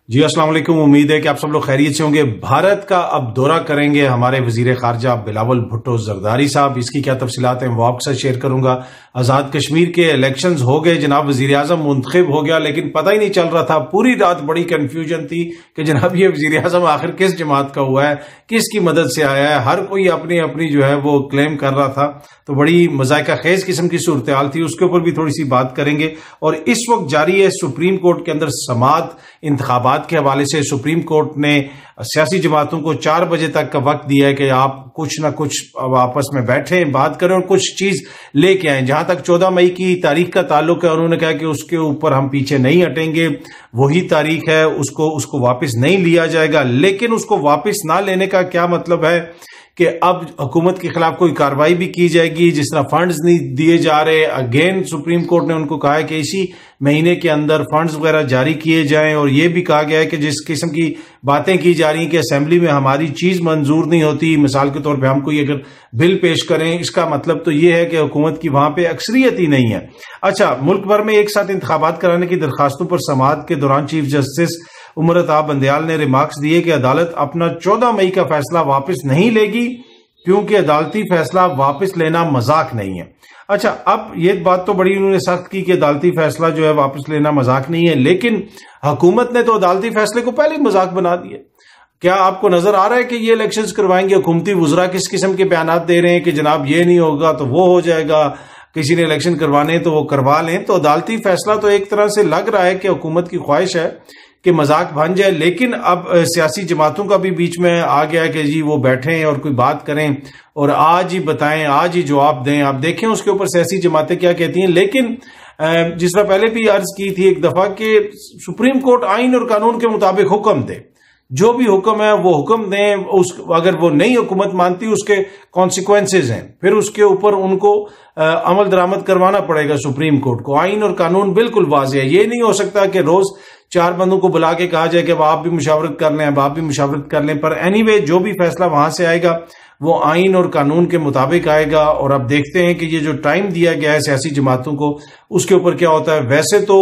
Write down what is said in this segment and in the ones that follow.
جی السلام علیکم، امید ہے کہ آپ سب لوگ خیریت سے ہوں گے۔ بھارت کا اب دورہ کریں گے ہمارے وزیر خارجہ بلاول بھٹو زرداری صاحب۔ اس کی کیا تفصیلات ہیں وہ آپ کے ساتھ شیئر کروں گا۔ آزاد کشمیر کے الیکشنز ہو گئے، جناب وزیر اعظم منتخب ہو گیا، لیکن پتہ ہی نہیں چل رہا تھا۔ پوری رات بڑی کنفیوژن تھی کہ جناب یہ وزیر اعظم آخر کس جماعت کا ہوا ہے، کس کی مدد سے آیا ہے۔ ہر کوئی اپنی اپنی جو ہے وہ کلیم کر رہا تھا، تو بڑی مذائقہ خیز قسم کی صورتحال تھی۔ اس کے اوپر بھی تھوڑی سی بات کریں گے۔ اور اس وقت جاری ہے سپریم کورٹ کے اندر سماعت انتخابات کے حوالے سے۔ سپریم کورٹ نے سیاسی جماعتوں کو 4 بجے تک کا وقت دیا ہے کہ آپ کچھ نہ کچھ آپس میں بیٹھیں، بات کریں اور کچھ چیز لے کے آئیں۔ جہاں تک 14 مئی کی تاریخ کا تعلق ہے، انہوں نے کہا کہ اس کے اوپر ہم پیچھے نہیں ہٹیں گے، وہی تاریخ ہے، اس کو واپس نہیں لیا جائے گا۔ لیکن اس کو واپس نہ لینے کا کیا مطلب ہے کہ اب حکومت کے خلاف کوئی کارروائی بھی کی جائے گی، جس طرح فنڈز نہیں دیے جا رہے۔ اگین سپریم کورٹ نے ان کو کہا ہے کہ اسی مہینے کے اندر فنڈز وغیرہ جاری کیے جائیں، اور یہ بھی کہا گیا ہے کہ جس قسم کی باتیں کی جا رہی ہیں کہ اسمبلی میں ہماری چیز منظور نہیں ہوتی، مثال کے طور پہ ہم کوئی اگر بل پیش کریں، اس کا مطلب تو یہ ہے کہ حکومت کی وہاں پہ اکثریت ہی نہیں ہے۔ اچھا، ملک بھر میں ایک ساتھ انتخابات کرانے کی درخواستوں پر سماعت کے دوران چیف جسٹس امرتا بندیال نے ریمارکس دیے کہ عدالت اپنا 14 مئی کا فیصلہ واپس نہیں لے گی، کیونکہ عدالتی فیصلہ واپس لینا مذاق نہیں ہے۔ اچھا، اب یہ بات تو بڑی انہوں نے سخت کی کہ عدالتی فیصلہ جو ہے واپس لینا مذاق نہیں ہے، لیکن حکومت نے تو عدالتی فیصلے کو پہلے ہی مذاق بنا دیا۔ کیا آپ کو نظر آ رہا ہے کہ یہ الیکشنز کروائیں گے؟ حکومتی وزراء کس قسم کے بیانات دے رہے ہیں کہ جناب یہ نہیں ہوگا تو وہ ہو جائے گا، کسی نے الیکشن کروانے تو وہ کروا لیں۔ تو عدالتی فیصلہ تو ایک طرح سے لگ رہا ہے کہ حکومت کی خواہش ہے کہ مذاق بن جائے، لیکن اب سیاسی جماعتوں کا بھی بیچ میں آ گیا ہے کہ جی وہ بیٹھیں اور کوئی بات کریں اور آج ہی بتائیں، آج ہی جواب دیں۔ آپ دیکھیں اس کے اوپر سیاسی جماعتیں کیا کہتی ہیں۔ لیکن جس طرح پہلے بھی عرض کی تھی ایک دفعہ کہ سپریم کورٹ آئین اور قانون کے مطابق حکم دے، جو بھی حکم ہے وہ حکم دیں، اگر وہ نہیں حکومت مانتی اس کے کانسیکوینسز ہیں، پھر اس کے اوپر ان کو عمل درآمد کروانا پڑے گا سپریم کورٹ کو۔ آئین اور قانون بالکل واضح ہے۔ یہ نہیں ہو سکتا کہ روز 4 بندوں کو بلا کے کہا جائے کہ اب آپ بھی مشاورت کر لیں، اب آپ بھی مشاورت کر لیں۔ پر اینی وے جو بھی فیصلہ وہاں سے آئے گا وہ آئین اور قانون کے مطابق آئے گا۔ اور اب دیکھتے ہیں کہ یہ جو ٹائم دیا گیا ہے سیاسی جماعتوں کو، اس کے اوپر کیا ہوتا ہے۔ ویسے تو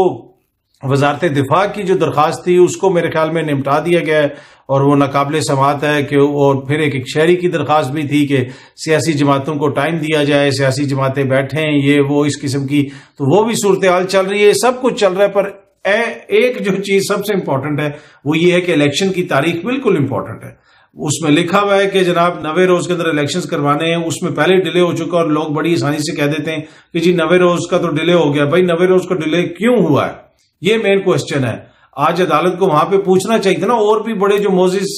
وزارت دفاع کی جو درخواست تھی اس کو میرے خیال میں نمٹا دیا گیا ہے اور وہ ناقابل سماعت ہے کہ، اور پھر ایک شہری کی درخواست بھی تھی کہ سیاسی جماعتوں کو ٹائم دیا جائے، سیاسی جماعتیں بیٹھیں، یہ وہ اس قسم کی، تو وہ بھی صورتحال چل رہی ہے، سب کچھ چل رہا ہے۔ پر ایک جو چیز سب سے امپورٹنٹ ہے وہ یہ ہے کہ الیکشن کی تاریخ بالکل امپورٹنٹ ہے۔ اس میں لکھا ہوا ہے کہ جناب 90 روز کے اندر الیکشنز کروانے ہیں، اس میں پہلے ڈیلے ہو چکا اور لوگ بڑی آسانی سے کہہ دیتے ہیں کہ جی 90 روز کا تو ڈیلے ہو گیا۔ بھائی 90 روز کا ڈیلے کیوں ہوا ہے، یہ مین کوسچن ہے۔ آج عدالت کو وہاں پہ پوچھنا چاہیے تھا نا۔ اور بھی بڑے جو معزز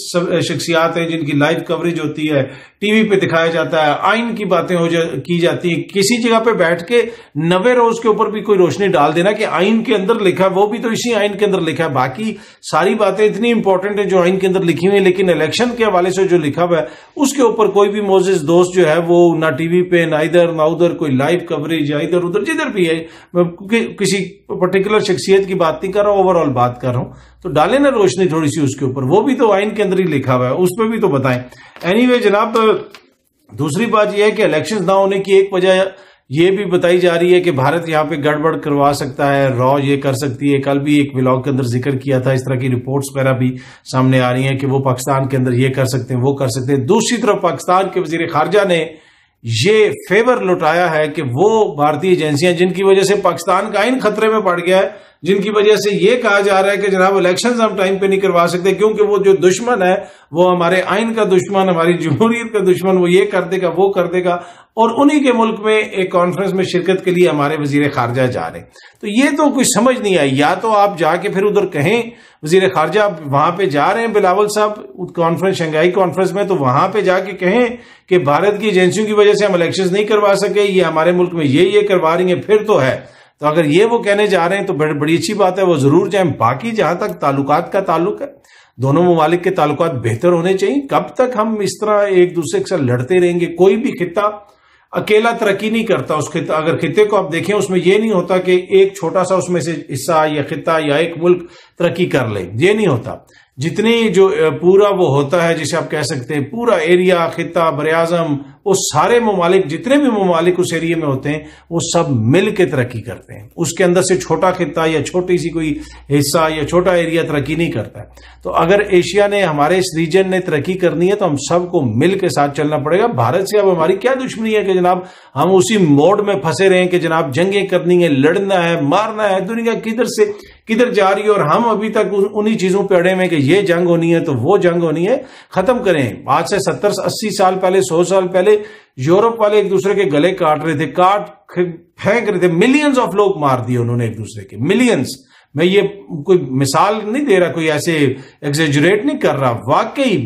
شخصیات ہیں جن کی لائیو کوریج ہوتی ہے، ٹی وی پہ دکھایا جاتا ہے، آئین کی باتیں کی جاتی ہیں، کسی جگہ پہ بیٹھ کے 90 روز کے اوپر بھی کوئی روشنی ڈال دینا کہ آئین کے اندر لکھا ہے، وہ بھی تو اسی آئین کے اندر لکھا ہے۔ باقی ساری باتیں اتنی امپورٹنٹ ہیں جو آئین کے اندر لکھی ہوئی ہیں، لیکن الیکشن کے حوالے سے جو لکھا ہوا ہے اس کے اوپر کوئی بھی معزز دوست جو ہے وہ نہ ٹی وی پہ، نہ ادھر نہ ادھر کوئی لائیو کوریج، یا ادھر ادھر جدھر بھی ہے، کسی پرٹیکولر شخصیت کی بات نہیں کر رہا ہوں، اوور آل بات کر رہا ہوں، تو ڈالیں نا روشنی تھوڑی سی اس کے اوپر، وہ بھی تو آئین کے اندر ہی لکھا ہوا ہے، اس پہ بھی تو بتائیں۔ اینی وے جناب، دوسری بات یہ ہے کہ الیکشنز نہ ہونے کی ایک وجہ یہ بھی بتائی جا رہی ہے کہ بھارت یہاں پہ گڑبڑ کروا سکتا ہے، را یہ کر سکتی ہے۔ کل بھی ایک ولاگ کے اندر ذکر کیا تھا، اس طرح کی رپورٹس وغیرہ بھی سامنے آ رہی ہیں کہ وہ پاکستان کے اندر یہ کر سکتے ہیں، وہ کر سکتے ہیں۔ دوسری طرف پاکستان کے وزیر خارجہ نے یہ فیور لٹایا ہے کہ وہ بھارتی ایجنسیاں جن کی وجہ سے پاکستان کا آئین خطرے میں پڑ گیا ہے، جن کی وجہ سے یہ کہا جا رہا ہے کہ جناب الیکشنز ہم ٹائم پہ نہیں کروا سکتے کیونکہ وہ جو دشمن ہے وہ ہمارے آئین کا دشمن، ہماری جمہوریت کا دشمن، وہ یہ کر دے گا، وہ کر دے گا، اور انہی کے ملک میں ایک کانفرنس میں شرکت کے لیے ہمارے وزیر خارجہ جا رہے ہیں۔ تو یہ تو کچھ سمجھ نہیں آئی۔ یا تو آپ جا کے پھر ادھر کہیں وزیر خارجہ وہاں پہ جا رہے ہیں بلاول صاحب کانفرنس، شنگھائی کانفرنس میں، تو وہاں پہ جا کے کہیں کہ بھارت کی ایجنسیوں کی وجہ سے ہم الیکشنز نہیں کروا سکے، یہ ہمارے ملک میں یہ کروا رہی ہیں، پھر تو ہے۔ تو اگر یہ وہ کہنے جا رہے ہیں تو بڑی اچھی بات ہے، وہ ضرور جائیں۔ باقی جہاں تک تعلقات کا تعلق ہے، دونوں ممالک کے تعلقات بہتر ہونے چاہیے۔ کب تک ہم اس طرح ایک دوسرے کے ساتھ لڑتے رہیں گے؟ کوئی بھی خطہ اکیلا ترقی نہیں کرتا۔ اس خطہ، اگر خطے کو آپ دیکھیں، اس میں یہ نہیں ہوتا کہ ایک چھوٹا سا اس میں سے حصہ یا خطہ یا ایک ملک ترقی کر لے، یہ نہیں ہوتا۔ جتنی جو پورا وہ ہوتا ہے جسے آپ کہہ سکتے ہیں پورا ایریا، خطہ، براعظم، وہ سارے ممالک، جتنے بھی ممالک اس ایریے میں ہوتے ہیں وہ سب مل کے ترقی کرتے ہیں۔ اس کے اندر سے چھوٹا خطہ یا چھوٹی سی کوئی حصہ یا چھوٹا ایریا ترقی نہیں کرتا ہے۔ تو اگر ایشیا نے، ہمارے اس ریجن نے ترقی کرنی ہے تو ہم سب کو مل کے ساتھ چلنا پڑے گا۔ بھارت سے اب ہماری کیا دشمنی ہے کہ جناب ہم اسی موڈ میں پھنسے رہے ہیں کہ جناب جنگیں کرنی ہے، لڑنا ہے، مارنا ہے، دنیا کدھر سے کدھر جا رہی ہے اور ہم ابھی تک انہی چیزوں پہ اڑے ہوئے کہ یہ جنگ ہونی ہے تو وہ جنگ ہونی ہے۔ ختم کریں۔ آج سے 70-80 سال پہلے، 100 سال پہلے یورپ والے ایک دوسرے کے گلے کاٹ رہے تھے، کاٹ پھینک رہے تھے، ملینز آف لوگ مار دیے انہوں نے ایک دوسرے کے، ملینز۔ میں یہ کوئی مثال نہیں دے رہا، کوئی ایسے ایگزیجریٹ نہیں کر رہا، واقعی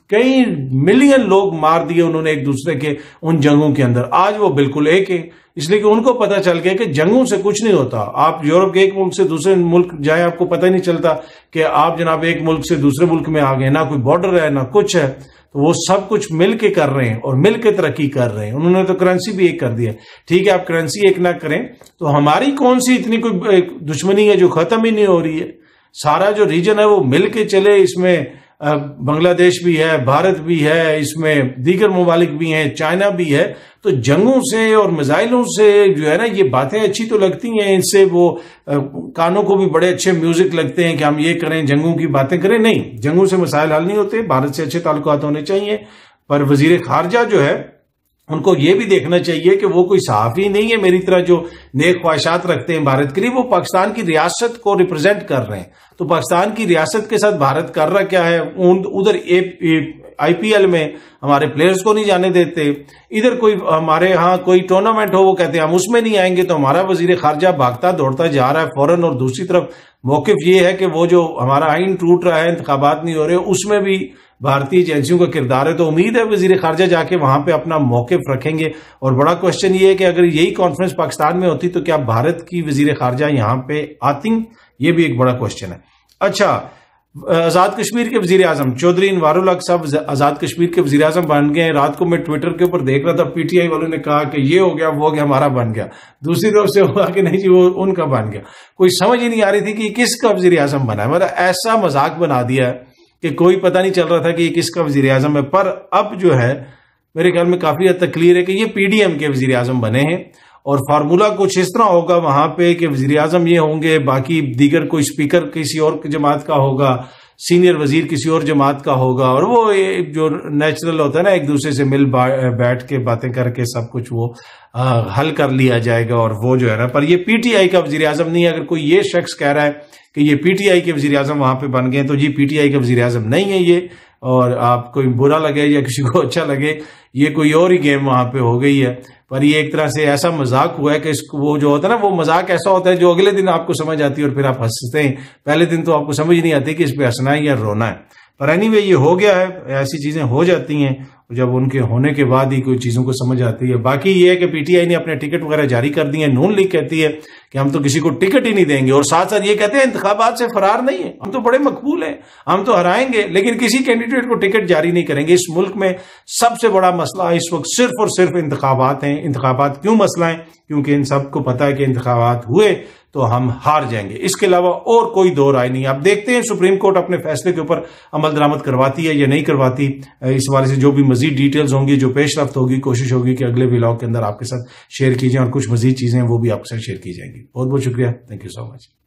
کئی ملین لوگ مار دیے انہوں نے ایک دوسرے کے ان جنگوں کے اندر۔ آج وہ بالکل ایک ہے، اس لیے کہ ان کو پتہ چل گیا کہ جنگوں سے کچھ نہیں ہوتا۔ آپ یورپ کے ایک ملک سے دوسرے ملک جائیں، آپ کو پتہ ہی نہیں چلتا کہ آپ جناب ایک ملک سے دوسرے ملک میں آ گئے، نہ کوئی بارڈر ہے نہ کچھ ہے۔ تو وہ سب کچھ مل کے کر رہے ہیں اور مل کے ترقی کر رہے ہیں۔ انہوں نے تو کرنسی بھی ایک کر دیا۔ ٹھیک ہے، آپ کرنسی ایک نہ کریں تو ہماری کون سی اتنی کوئی دشمنی ہے جو ختم ہی نہیں ہو رہی ہے؟ سارا جو ریجن ہے وہ مل کے چلے، اس میں بنگلہ دیش بھی ہے، بھارت بھی ہے، اس میں دیگر ممالک بھی ہیں، چائنا بھی ہے۔ تو جنگوں سے اور میزائلوں سے جو ہے نا، یہ باتیں اچھی تو لگتی ہیں، ان سے وہ کانوں کو بھی بڑے اچھے میوزک لگتے ہیں کہ ہم یہ کریں، جنگوں کی باتیں کریں۔ نہیں، جنگوں سے مسائل حل نہیں ہوتے۔ بھارت سے اچھے تعلقات ہونے چاہیے، پر وزیر خارجہ جو ہے ان کو یہ بھی دیکھنا چاہیے کہ وہ کوئی صحافی نہیں ہے میری طرح جو نیک خواہشات رکھتے ہیں بھارت کے لیے، وہ پاکستان کی ریاست کو ریپرزینٹ کر رہے ہیں۔ تو پاکستان کی ریاست کے ساتھ بھارت کر رہا کیا ہے؟ ادھر آئی پی ایل میں ہمارے پلیئرز کو نہیں جانے دیتے، ادھر کوئی ہمارے ہاں کوئی ٹورنامنٹ ہو وہ کہتے ہیں ہم اس میں نہیں آئیں گے، تو ہمارا وزیر خارجہ بھاگتا دوڑتا جا رہا ہے فوراً۔ اور دوسری طرف موقف یہ ہے کہ وہ جو ہمارا آئین ٹوٹ رہا ہے، انتخابات نہیں ہو رہے، اس میں بھی بھارتی ایجنسیوں کا کردار ہے۔ تو امید ہے وزیر خارجہ جا کے وہاں پہ اپنا موقف رکھیں گے۔ اور بڑا کوشچن یہ ہے کہ اگر یہی کانفرنس پاکستان میں ہوتی تو کیا بھارت کی وزیر خارجہ یہاں پہ آتی؟ یہ بھی ایک بڑا کوشچن ہے۔ اچھا، آزاد کشمیر کے وزیر اعظم چودھری انوار الحق صاحب آزاد کشمیر کے وزیر اعظم بن گئے ہیں۔ رات کو میں ٹویٹر کے اوپر دیکھ رہا تھا، پی ٹی آئی والوں نے کہا کہ یہ ہو گیا، وہ ہو گیا، ہمارا بن گیا۔ دوسری طرف سے ہوا کہ نہیں جی وہ ان کا بن گیا۔ کوئی سمجھ ہی نہیں آ رہی تھی کہ یہ کس کا وزیر اعظم بنا ہے۔ مطلب ایسا مذاق بنا دیا ہے کہ کوئی پتہ نہیں چل رہا تھا کہ یہ کس کا وزیر اعظم ہے۔ پر اب جو ہے میرے خیال میں کافی حد تک کلیئر ہے کہ یہ پی ڈی ایم کے وزیر اعظم بنے ہیں، اور فارمولا کچھ اس طرح ہوگا وہاں پہ کہ وزیر اعظم یہ ہوں گے، باقی دیگر کوئی اسپیکر کسی اور جماعت کا ہوگا، سینئر وزیر کسی اور جماعت کا ہوگا، اور وہ جو نیچرل ہوتا ہے نا ایک دوسرے سے مل بیٹھ کے باتیں کر کے سب کچھ وہ حل کر لیا جائے گا۔ اور وہ جو ہے نا، پر یہ پی ٹی آئی کا وزیر اعظم نہیں ہے۔ اگر کوئی یہ شخص کہہ رہا ہے کہ یہ پی ٹی آئی کے وزیر اعظم وہاں پہ بن گئے تو جی پی ٹی آئی کا وزیر اعظم نہیں ہے یہ، اور آپ کوئی برا لگے یا کسی کو اچھا لگے، یہ کوئی اور ہی گیم وہاں پہ ہو گئی ہے۔ پر یہ ایک طرح سے ایسا مذاق ہوا ہے کہ وہ جو ہوتا ہے نا، وہ مذاق ایسا ہوتا ہے جو اگلے دن آپ کو سمجھ آتی ہے اور پھر آپ ہنستے ہیں۔ پہلے دن تو آپ کو سمجھ نہیں آتی کہ اس پہ ہنسنا ہے یا رونا ہے۔ پر اینی وے یہ ہو گیا ہے، ایسی چیزیں ہو جاتی ہیں جب ان کے ہونے کے بعد ہی کوئی چیزوں کو سمجھ آتی ہے۔ باقی یہ ہے کہ پی ٹی آئی نے اپنے ٹکٹ وغیرہ جاری کر دیے ہیں۔ نون لیگ کہتی ہے کہ ہم تو کسی کو ٹکٹ ہی نہیں دیں گے، اور ساتھ ساتھ یہ کہتے ہیں انتخابات سے فرار نہیں ہے، ہم تو بڑے مقبول ہیں، ہم تو ہرائیں گے، لیکن کسی کینڈیڈیٹ کو ٹکٹ جاری نہیں کریں گے۔ اس ملک میں سب سے بڑا مسئلہ اس وقت صرف اور صرف انتخابات ہیں۔ انتخابات کیوں مسئلہ ہیں؟ کیونکہ ان سب کو پتہ ہے کہ انتخابات ہوئے تو ہم ہار جائیں گے، اس کے علاوہ اور کوئی دو رائے نہیں۔ آپ دیکھتے ہیں سپریم کورٹ اپنے فیصلے کے اوپر عمل درآمد کرواتی ہے یا نہیں کرواتی۔ اس حوالے سے جو بھی مزید ڈیٹیلز ہوں گی، جو پیش رفت ہوگی، کوشش ہوگی کہ اگلے ولاگ کے اندر آپ کے ساتھ شیئر کی جائیں، اور کچھ مزید چیزیں وہ بھی آپ کے ساتھ شیئر کی جائیں گی۔ بہت بہت شکریہ، تھینک یو سو مچ۔